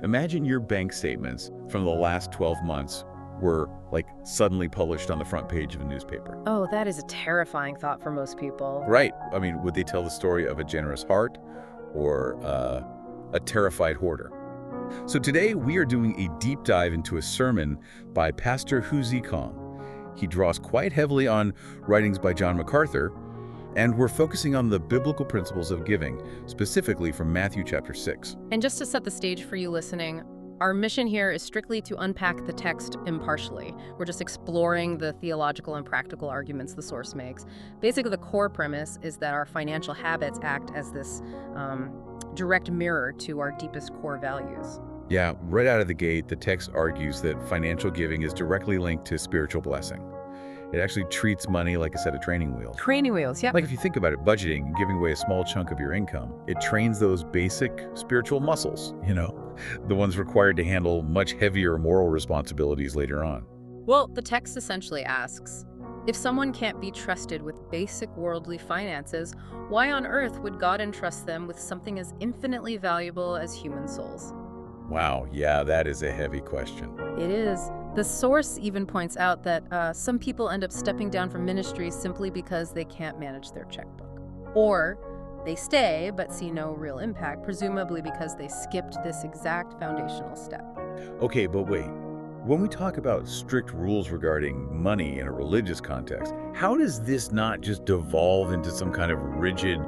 Imagine your bank statements from the last 12 months were like suddenly published on the front page of a newspaper. Oh, that is a terrifying thought for most people. Right. I mean, would they tell the story of a generous heart or a terrified hoarder? So today we are doing a deep dive into a sermon by Pastor Huzi Kong. He draws quite heavily on writings by John MacArthur, and we're focusing on the biblical principles of giving, specifically from Matthew chapter 6. And just to set the stage for you listening, our mission here is strictly to unpack the text impartially. We're just exploring the theological and practical arguments the source makes. Basically, the core premise is that our financial habits act as this direct mirror to our deepest core values. Yeah, right out of the gate, the text argues that financial giving is directly linked to spiritual blessing. It actually treats money like a set of training wheels. Training wheels, yeah. Like if you think about it, budgeting and giving away a small chunk of your income, it trains those basic spiritual muscles, the ones required to handle much heavier moral responsibilities later on. Well, the text essentially asks, if someone can't be trusted with basic worldly finances, why on earth would God entrust them with something as infinitely valuable as human souls? Wow, yeah, that is a heavy question. It is. The source even points out that some people end up stepping down from ministry simply because they can't manage their checkbook. Or they stay but see no real impact, presumably because they skipped this exact foundational step. Okay, but wait. When we talk about strict rules regarding money in a religious context, how does this not just devolve into some kind of rigid,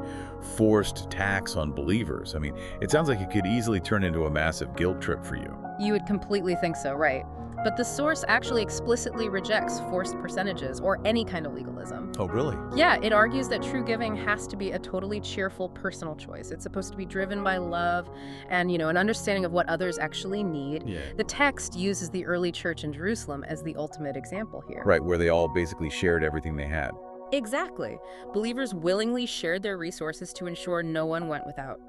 forced tax on believers? I mean, it sounds like it could easily turn into a massive guilt trip for you. You would completely think so, right? But the source actually explicitly rejects forced percentages or any kind of legalism. Oh, really? Yeah, it argues that true giving has to be a totally cheerful personal choice. It's supposed to be driven by love and, an understanding of what others actually need. Yeah. The text uses the early church in Jerusalem as the ultimate example here. Right, where they all basically shared everything they had. Exactly. Believers willingly shared their resources to ensure no one went without.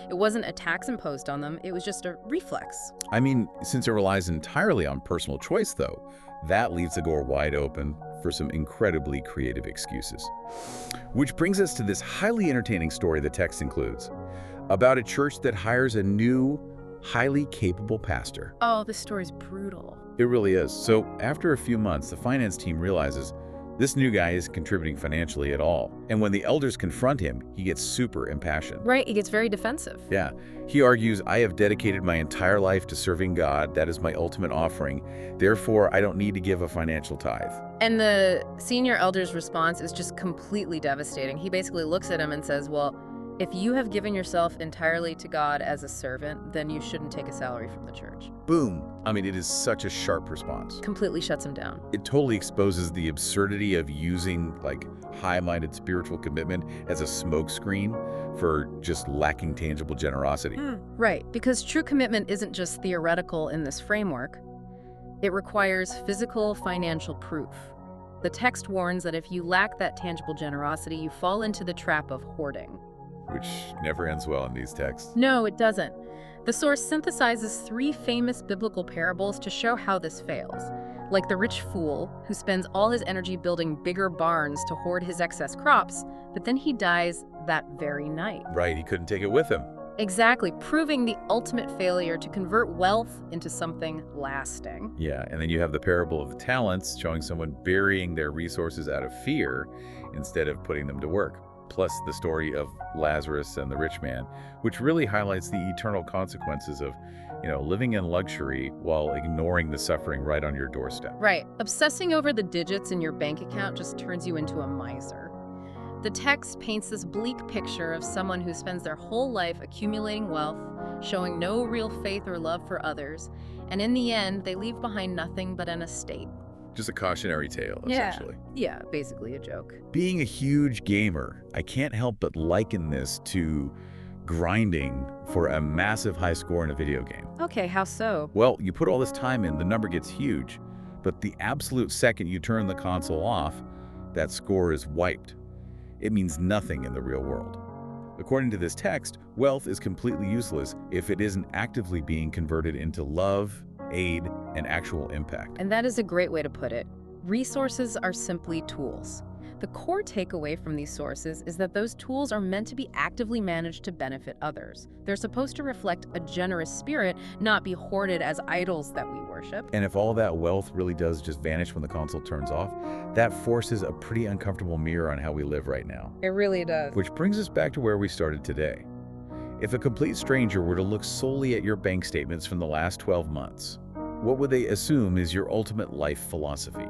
It wasn't a tax imposed on them, it was just a reflex. I mean, since it relies entirely on personal choice, though, that leaves the door wide open for some incredibly creative excuses. Which brings us to this highly entertaining story the text includes, about a church that hires a new, highly capable pastor. Oh, this story's brutal. It really is. So after a few months, the finance team realizes this new guy isn't contributing financially at all. And when the elders confront him, he gets super impassioned. Right, he gets very defensive. Yeah. He argues, I have dedicated my entire life to serving God. That is my ultimate offering. Therefore, I don't need to give a financial tithe. And the senior elder's response is just completely devastating. He basically looks at him and says, well, if you have given yourself entirely to God as a servant, then you shouldn't take a salary from the church. Boom. I mean, it is such a sharp response. Completely shuts him down. It totally exposes the absurdity of using, high-minded spiritual commitment as a smokescreen for just lacking tangible generosity. Right, because true commitment isn't just theoretical in this framework. It requires physical financial proof. The text warns that if you lack that tangible generosity, you fall into the trap of hoarding. Which never ends well in these texts. No, it doesn't. The source synthesizes 3 famous biblical parables to show how this fails. Like the rich fool, who spends all his energy building bigger barns to hoard his excess crops, but then he dies that very night. Right, he couldn't take it with him. Exactly, proving the ultimate failure to convert wealth into something lasting. Yeah, and then you have the parable of the talents, showing someone burying their resources out of fear instead of putting them to work. Plus the story of Lazarus and the rich man, which really highlights the eternal consequences of, living in luxury while ignoring the suffering right on your doorstep. Right. Obsessing over the digits in your bank account just turns you into a miser. The text paints this bleak picture of someone who spends their whole life accumulating wealth, showing no real faith or love for others, and in the end, they leave behind nothing but an estate. Just a cautionary tale, essentially. Yeah, basically a joke. Being a huge gamer, I can't help but liken this to grinding for a massive high score in a video game. Okay, how so? Well, you put all this time in, the number gets huge, but the absolute second you turn the console off, that score is wiped. It means nothing in the real world. According to this text, wealth is completely useless if it isn't actively being converted into love, aid, and actual impact. And that is a great way to put it. Resources are simply tools. The core takeaway from these sources is that those tools are meant to be actively managed to benefit others. They're supposed to reflect a generous spirit, not be hoarded as idols that we worship. And if all that wealth really does just vanish when the console turns off, that forces a pretty uncomfortable mirror on how we live right now. It really does. Which brings us back to where we started today. If a complete stranger were to look solely at your bank statements from the last 12 months, what would they assume is your ultimate life philosophy?